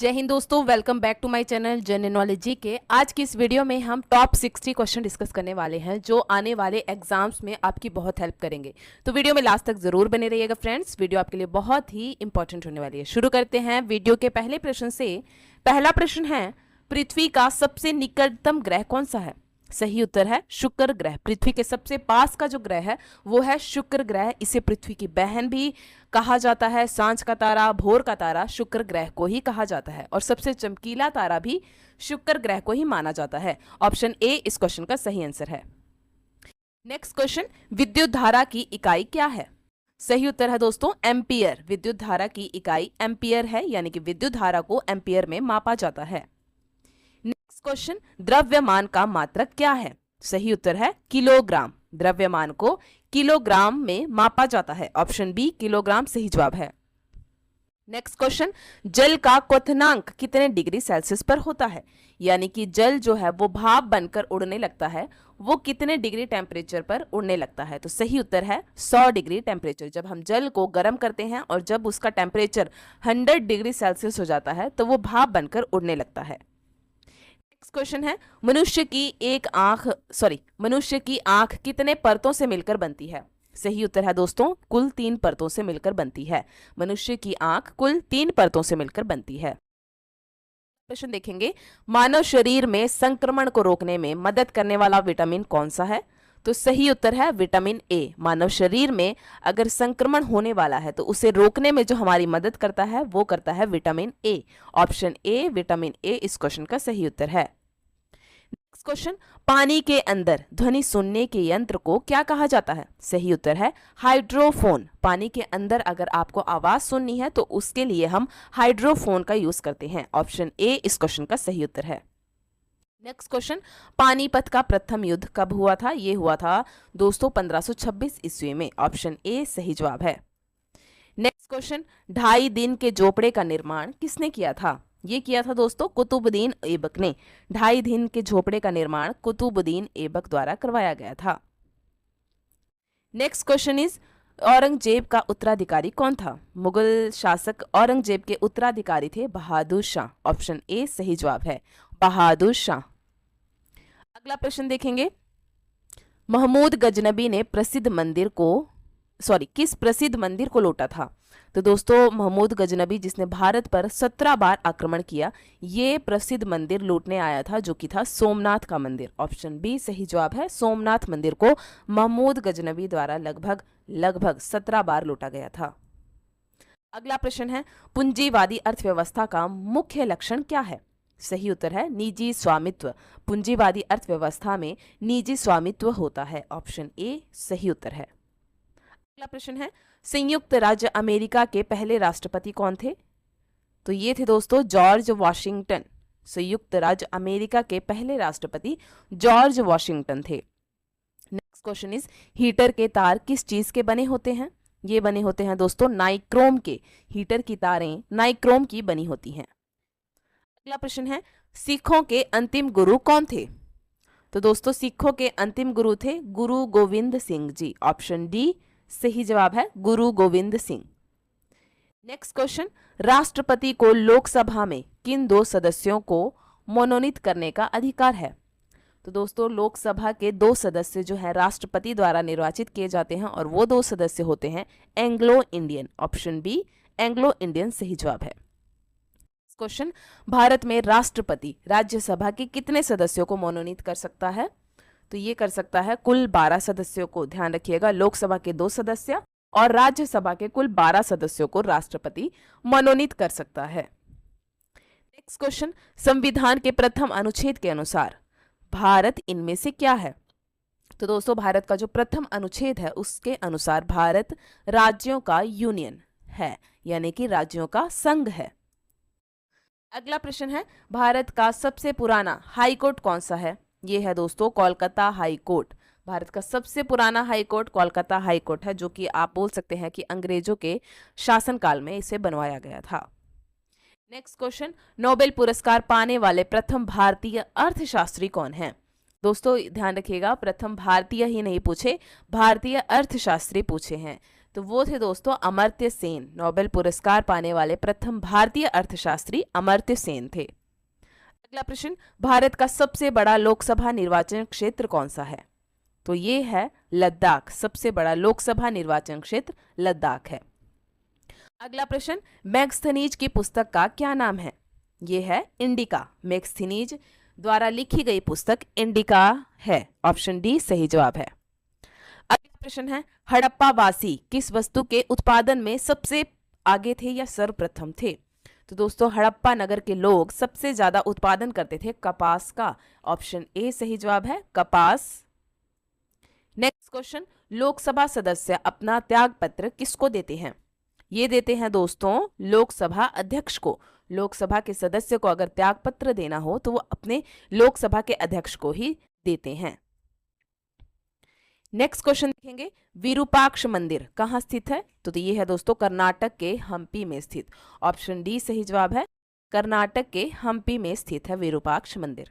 जय हिंद दोस्तों, welcome back to my channel general knowledge G K. आज की इस वीडियो में हम टॉप 60 क्वेश्चन डिस्कस करने वाले हैं जो आने वाले एग्जाम्स में आपकी बहुत हेल्प करेंगे। तो वीडियो में लास्ट तक जरूर बने रहिएगा फ्रेंड्स, वीडियो आपके लिए बहुत ही इंपॉर्टेंट होने वाली है। शुरू करते हैं वीडियो के पहले प्रश्न से। पहला प्रश्न है, पृथ्वी का सबसे निकटतम ग्रह कौन सा है? सही उत्तर है शुक्र ग्रह। पृथ्वी के सबसे पास का जो ग्रह है वो है शुक्र ग्रह। इसे पृथ्वी की बहन भी कहा जाता है। सांझ का तारा, भोर का तारा शुक्र ग्रह को ही कहा जाता है और सबसे चमकीला तारा भी शुक्र ग्रह को ही माना जाता है। ऑप्शन ए इस क्वेश्चन का सही आंसर है। नेक्स्ट क्वेश्चन, विद्युत धारा की इकाई क्या है? सही उत्तर है दोस्तों एम्पियर। विद्युत धारा की इकाई एम्पियर है, यानी कि विद्युत धारा को एम्पियर में मापा जाता है। नेक्स्ट क्वेश्चन, द्रव्यमान का मात्रक क्या है? सही उत्तर है किलोग्राम। द्रव्यमान को किलोग्राम में मापा जाता है। ऑप्शन बी किलोग्राम सही जवाब है। नेक्स्ट क्वेश्चन, जल का क्वथनांक कितने डिग्री सेल्सियस पर होता है? यानी कि जल जो है वो भाप बनकर उड़ने लगता है, वो कितने डिग्री टेम्परेचर पर उड़ने लगता है? तो सही उत्तर है 100 डिग्री टेम्परेचर। जब हम जल को गर्म करते हैं और जब उसका टेम्परेचर 100 डिग्री सेल्सियस हो जाता है तो वो भाप बनकर उड़ने लगता है। नेक्स्ट क्वेश्चन है, मनुष्य की आंख कितने परतों से मिलकर बनती है? सही उत्तर है दोस्तों कुल 3 परतों से मिलकर बनती है। मनुष्य की आंख कुल 3 परतों से मिलकर बनती है। प्रश्न देखेंगे, मानव शरीर में संक्रमण को रोकने में मदद करने वाला विटामिन कौन सा है? तो सही उत्तर है विटामिन ए। मानव शरीर में अगर संक्रमण होने वाला है तो उसे रोकने में जो हमारी मदद करता है वो करता है vitamin A. Option A vitamin A इस क्वेश्चन का सही उत्तर है। नेक्स्ट क्वेश्चन, पानी के अंदर ध्वनि सुनने के यंत्र को क्या कहा जाता है? सही उत्तर है हाइड्रोफोन। पानी के अंदर अगर आपको आवाज सुननी है तो उसके लिए हम हाइड्रोफोन का यूज करते हैं। ऑप्शन ए इस क्वेश्चन का सही उत्तर है। नेक्स्ट क्वेश्चन, पानीपत का प्रथम युद्ध कब हुआ था? ये हुआ था दोस्तों 1526 ईस्वी में। ऑप्शन ए सही जवाब है। नेक्स्ट क्वेश्चन, 2.5 दिन के झोपड़े का निर्माण किसने किया था? ये किया था दोस्तों कुतुबुद्दीन ऐबक ने। 2.5 दिन के झोपड़े का निर्माण कुतुबुद्दीन ऐबक द्वारा करवाया गया था। नेक्स्ट क्वेश्चन इज, औरंगजेब का उत्तराधिकारी कौन था? मुगल शासक औरंगजेब के उत्तराधिकारी थे बहादुर शाह। ऑप्शन ए सही जवाब है बहादुर शाह। अगला प्रश्न देखेंगे, महमूद गजनबी ने किस प्रसिद्ध मंदिर को लूटा था? तो दोस्तों महमूद गजनबी जिसने भारत पर 17 बार आक्रमण किया, ये प्रसिद्ध मंदिर लूटने आया था जो कि था सोमनाथ का मंदिर। ऑप्शन बी सही जवाब है सोमनाथ मंदिर को महमूद गजनबी द्वारा लगभग 17 बार लूटा गया था। अगला प्रश्न है, पूंजीवादी अर्थव्यवस्था का मुख्य लक्षण क्या है? सही उत्तर है निजी स्वामित्व। पूंजीवादी अर्थव्यवस्था में निजी स्वामित्व होता है। ऑप्शन ए सही उत्तर है। अगला प्रश्न है, संयुक्त राज्य अमेरिका के पहले राष्ट्रपति कौन थे? तो ये थे दोस्तों जॉर्ज वॉशिंगटन। संयुक्त राज्य अमेरिका के पहले राष्ट्रपति जॉर्ज वॉशिंगटन थे। नेक्स्ट क्वेश्चन इज, हीटर के तार किस चीज के बने होते हैं? ये बने होते हैं दोस्तों नाइक्रोम के। हीटर की तारें नाइक्रोम की बनी होती हैं। अगला प्रश्न है, सिखों के अंतिम गुरु कौन थे? तो दोस्तों सिखों के अंतिम गुरु थे गुरु गोविंद सिंह जी। ऑप्शन डी सही जवाब है गुरु गोविंद सिंह। नेक्स्ट क्वेश्चन, राष्ट्रपति को लोकसभा में किन 2 सदस्यों को मनोनीत करने का अधिकार है? तो दोस्तों लोकसभा के 2 सदस्य जो है राष्ट्रपति द्वारा निर्वाचित किए जाते हैं और वो 2 सदस्य होते हैं Anglo Indian. Option B Anglo Indian सही जवाब है। क्वेश्चन, भारत में राष्ट्रपति राज्यसभा के कितने सदस्यों को मनोनीत कर सकता है? तो ये कर सकता है कुल 12 सदस्यों को। ध्यान रखिएगा लोकसभा के 2 सदस्य और राज्यसभा के कुल 12 सदस्यों को राष्ट्रपति मनोनीत कर सकता है। नेक्स्ट क्वेश्चन, संविधान के प्रथम अनुच्छेद के अनुसार भारत इनमें से क्या है? तो दोस्तों भारत का जो प्रथम अनुच्छेद है उसके अनुसार भारत राज्यों का यूनियन है, यानी कि राज्यों का संघ है। अगला प्रश्न है, भारत का सबसे पुराना हाई कोर्ट कौन सा है? ये है दोस्तों कोलकाता हाई कोर्ट। भारत का सबसे पुराना high court Kolkata high court है, जो कि आप बोल सकते हैं कि अंग्रेजों के शासनकाल में इसे बनवाया गया था। नेक्स्ट क्वेश्चन, नोबेल पुरस्कार पाने वाले प्रथम भारतीय अर्थशास्त्री कौन हैं? दोस्तों ध्यान रखिएगा प्रथम भारतीय ही नहीं पूछे, भारतीय अर्थशास्त्री पूछे हैं। तो वो थे दोस्तों अमर्त्य सेन। नोबेल पुरस्कार पाने वाले प्रथम भारतीय अर्थशास्त्री अमर्त्य सेन थे। अगला प्रश्न, भारत का सबसे बड़ा लोकसभा निर्वाचन क्षेत्र कौन सा है? तो ये है लद्दाख। सबसे बड़ा लोकसभा निर्वाचन क्षेत्र लद्दाख है। अगला प्रश्न, मैग्स्थनीज की पुस्तक का क्या नाम है? ये है इंडिका। मैग्स्थनीज द्वारा लिखी गई पुस्तक इंडिका है। ऑप्शन डी सही जवाब है। अगला प्रश्न है, हड़प्पा वासी किस वस्तु के उत्पादन में सबसे आगे थे या सर्वप्रथम थे? तो दोस्तों हड़प्पा नगर के लोग सबसे ज्यादा उत्पादन करते थे कपास का। ऑप्शन ए सही जवाब है, कपास। नेक्स्ट क्वेश्चन, लोकसभा सदस्य अपना त्याग पत्र किसको देते हैं? ये देते हैं दोस्तों लोकसभा अध्यक्ष को। लोकसभा के सदस्य को अगर त्याग पत्र देना हो तो वो अपने लोकसभा के अध्यक्ष को ही देते हैं। नेक्स्ट क्वेश्चन देखेंगे, विरूपाक्ष मंदिर कहाँ स्थित है? तो ये है दोस्तों कर्नाटक के हम्पी में स्थित। ऑप्शन डी सही जवाब है, कर्नाटक के हम्पी में स्थित है विरूपाक्ष मंदिर।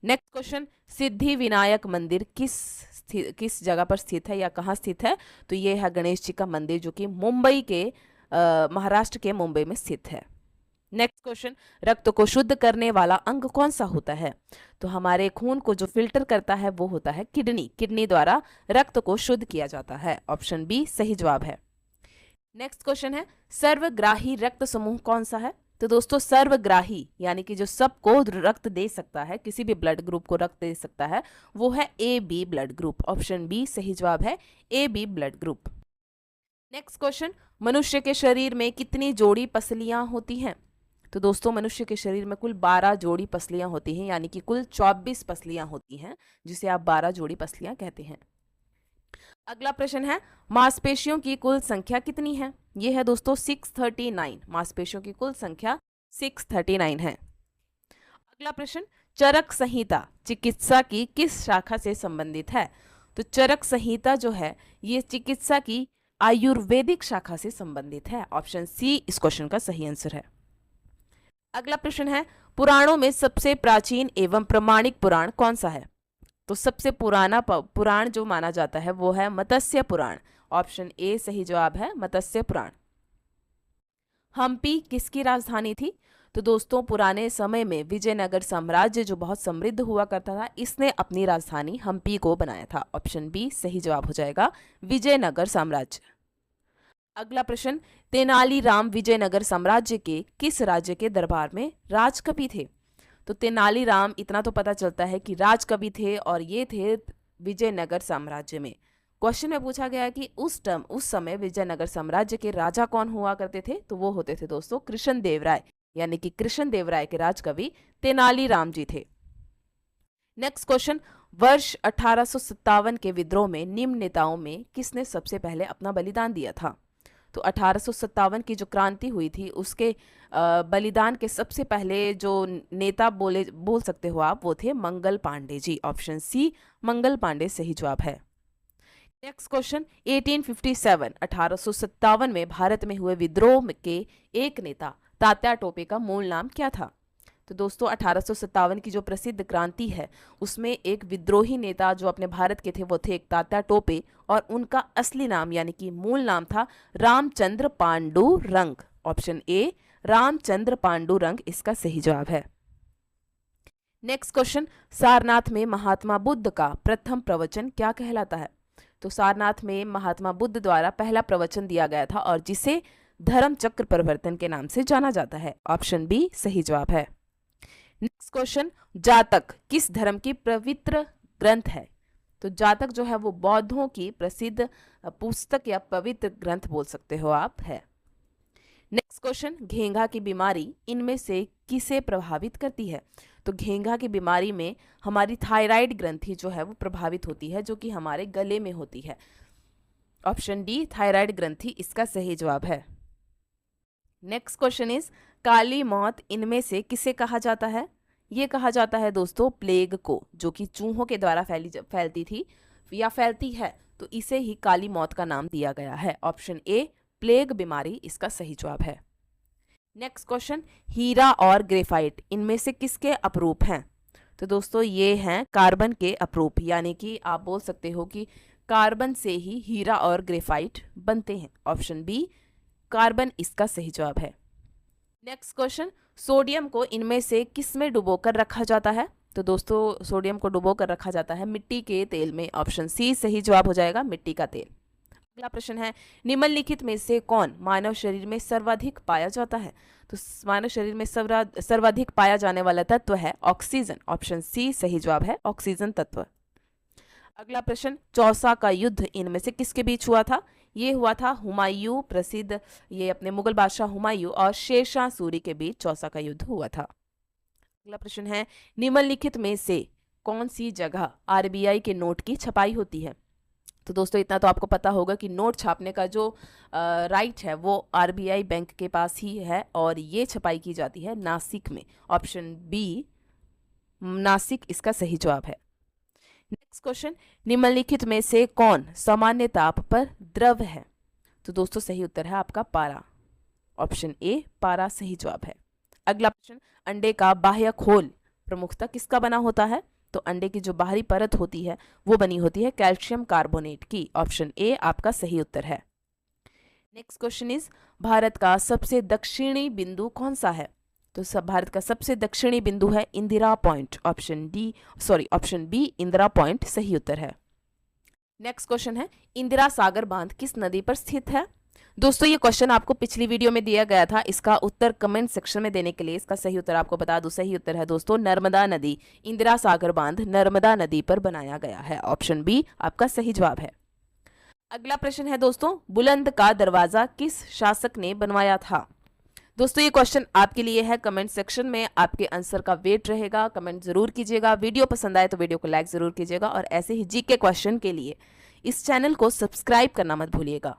नेक्स्ट क्वेश्चन, सिद्धि विनायक मंदिर किस जगह पर स्थित है या कहाँ स्थित है? तो ये है गणेश जी का मंदिर जो कि मुंबई के महाराष्ट्र के मुंबई में स्थित है। नेक्स्ट क्वेश्चन, रक्त को शुद्ध करने वाला अंग कौन सा होता है? तो हमारे खून को जो फिल्टर करता है वो होता है किडनी। किडनी द्वारा रक्त को शुद्ध किया जाता है। ऑप्शन बी सही जवाब है। नेक्स्ट क्वेश्चन है, सर्वग्राही रक्त समूह कौन सा है? तो दोस्तों सर्वग्राही यानी कि जो सबको रक्त दे सकता है, किसी भी ब्लड ग्रुप को रक्त दे सकता है, वो है A B blood group. Option B सही जवाब है, A B blood group. Next question, मनुष्य के शरीर में कितनी जोड़ी पसलियां होती हैं? तो दोस्तों मनुष्य के शरीर में कुल 12 जोड़ी पसलियां होती हैं, यानी कि कुल 24 पसलियां होती हैं, जिसे आप 12 जोड़ी पसलियां कहते हैं। अगला प्रश्न है, मांसपेशियों की कुल संख्या कितनी है? यह है दोस्तों 639। मांसपेशियों की कुल संख्या 639 है। अगला प्रश्न, चरक संहिता चिकित्सा की किस शाखा से संबंधित है? तो चरक संहिता जो है ये चिकित्सा की आयुर्वेदिक शाखा से संबंधित है। ऑप्शन सी इस क्वेश्चन का सही आंसर है। अगला प्रश्न है, पुराणों में सबसे प्राचीन एवं प्रमाणिक पुराण कौन सा है? तो सबसे पुराना पुराण जो माना जाता है वो है मत्स्य पुराण। ऑप्शन ए सही जवाब है, मत्स्य पुराण। हम्पी किसकी राजधानी थी? तो दोस्तों पुराने समय में विजयनगर साम्राज्य जो बहुत समृद्ध हुआ करता था, इसने अपनी राजधानी हम्पी को बनाया था। ऑप्शन बी सही जवाब हो जाएगा, विजयनगर साम्राज्य। अगला प्रश्न, तेनालीराम विजयनगर साम्राज्य के किस राज्य के दरबार में राजकवि थे? तो तेनालीराम इतना तो पता चलता है कि राजकवि थे और ये थे विजयनगर साम्राज्य में। क्वेश्चन में पूछा गया कि उस समय विजयनगर साम्राज्य के राजा कौन हुआ करते थे? तो वो होते थे दोस्तों कृष्णदेवराय, यानी कि कृष्णदेवराय के राजकवि तेनालीराम जी थे। नेक्स्ट क्वेश्चन, वर्ष 1857 के विद्रोह में निम्न नेताओं में किसने सबसे पहले अपना बलिदान दिया था? तो 1857 की जो क्रांति हुई थी उसके बलिदान के सबसे पहले जो नेता बोल सकते हो आप, वो थे मंगल पांडे जी। ऑप्शन सी मंगल पांडे सही जवाब है। नेक्स्ट क्वेश्चन, 1857 में भारत में हुए विद्रोह के एक नेता तात्या टोपे का मूल नाम क्या था? तो दोस्तों 1857 की जो प्रसिद्ध क्रांति है उसमें एक विद्रोही नेता जो अपने भारत के थे वो थे एक तात्या टोपे, और उनका असली नाम यानी कि मूल नाम था रामचंद्र पांडुरंग। ऑप्शन ए रामचंद्र पांडुरंग इसका सही जवाब है। नेक्स्ट क्वेश्चन, सारनाथ में महात्मा बुद्ध का प्रथम प्रवचन क्या कहलाता है? तो सारनाथ में महात्मा बुद्ध द्वारा पहला प्रवचन दिया गया था और जिसे धर्म चक्र परिवर्तन के नाम से जाना जाता है। ऑप्शन बी सही जवाब है। नेक्स्ट क्वेश्चन, जातक किस धर्म की पवित्र ग्रंथ है? तो जातक जो है वो बौद्धों की प्रसिद्ध पुस्तक या पवित्र ग्रंथ बोल सकते हो आप है। नेक्स्ट क्वेश्चन, घेंघा की बीमारी इनमें से किसे प्रभावित करती है? तो घेंघा की बीमारी में हमारी थायराइड ग्रंथि जो है वो प्रभावित होती है, जो कि हमारे गले में होती है। ऑप्शन डी थायराइड ग्रंथि इसका सही जवाब है। नेक्स्ट क्वेश्चन इज, काली मौत इनमें से किसे कहा जाता है? ये कहा जाता है दोस्तों प्लेग को, जो कि चूहों के द्वारा फैलती थी या फैलती है, तो इसे ही काली मौत का नाम दिया गया है। ऑप्शन ए प्लेग बीमारी इसका सही जवाब है। नेक्स्ट क्वेश्चन, हीरा और ग्रेफाइट इनमें से किसके अपरूप हैं? तो दोस्तों ये हैं कार्बन के अपरूप, यानी कि आप बोल सकते हो कि कार्बन से ही हीरा और ग्रेफाइट बनते हैं? ऑप्शन बी कार्बन इसका सही जवाब है। नेक्स्ट क्वेश्चन, सोडियम को इनमें से किस में डुबोकर रखा जाता है? तो दोस्तों सोडियम को डुबोकर रखा जाता है मिट्टी के तेल में। ऑप्शन सी सही जवाब हो जाएगा, मिट्टी का तेल। अगला प्रश्न है, निम्नलिखित में से कौन मानव शरीर में सर्वाधिक पाया जाता है? तो मानव शरीर में सर्वाधिक पाया जाने वाला तत्व है ऑक्सीजन। ऑप्शन सी सही जवाब है, ऑक्सीजन तत्व। अगला प्रश्न, चौसा का युद्ध इनमें से किसके बीच हुआ था? ये हुआ था हुमायूं, प्रसिद्ध ये अपने मुगल बादशाह हुमायूं और शेरशाह सूरी के बीच चौसा का युद्ध हुआ था। अगला प्रश्न है, निम्नलिखित में से कौन सी जगह आरबीआई के नोट की छपाई होती है? तो दोस्तों इतना तो आपको पता होगा कि नोट छापने का जो राइट है वो आरबीआई बैंक के पास ही है और ये छपाई की जाती है नासिक में। ऑप्शन बी नासिक इसका सही जवाब है। नेक्स्ट क्वेश्चन, निम्नलिखित में से कौन सामान्य ताप पर द्रव है? तो दोस्तों सही उत्तर है आपका पारा। ऑप्शन ए पारा सही जवाब है। अगला प्रश्न, अंडे का बाह्य खोल प्रमुखतः किसका बना होता है? तो अंडे की जो बाहरी परत होती है वो बनी होती है कैल्शियम कार्बोनेट की। ऑप्शन ए आपका सही उत्तर है। नेक्स्ट क्वेश्चन इज, भारत का सबसे दक्षिणी बिंदु कौन सा है? तो भारत का सबसे दक्षिणी बिंदु है Indira point. Option B Indira point सही उत्तर है। नेक्स्ट क्वेश्चन है, इंदिरा सागर बांध किस नदी पर स्थित है? दोस्तों ये क्वेश्चन आपको पिछली वीडियो में दिया गया था, इसका उत्तर कमेंट सेक्शन में देने के लिए इसका सही उत्तर आपको बता दूं। सही उत्तर है दोस्तों नर्मदा नदी। इंदिरा सागर बांध नर्मदा नदी पर बनाया गया है। ऑप्शन बी आपका सही जवाब है। अगला प्रश्न है दोस्तों, बुलंद का दरवाजा किस शासक ने बनवाया था? दोस्तों ये क्वेश्चन आपके लिए है, कमेंट सेक्शन में आपके आंसर का वेट रहेगा, कमेंट जरूर कीजिएगा। वीडियो पसंद आए तो वीडियो को लाइक जरूर कीजिएगा और ऐसे ही जीके क्वेश्चन के लिए इस चैनल को सब्सक्राइब करना मत भूलिएगा।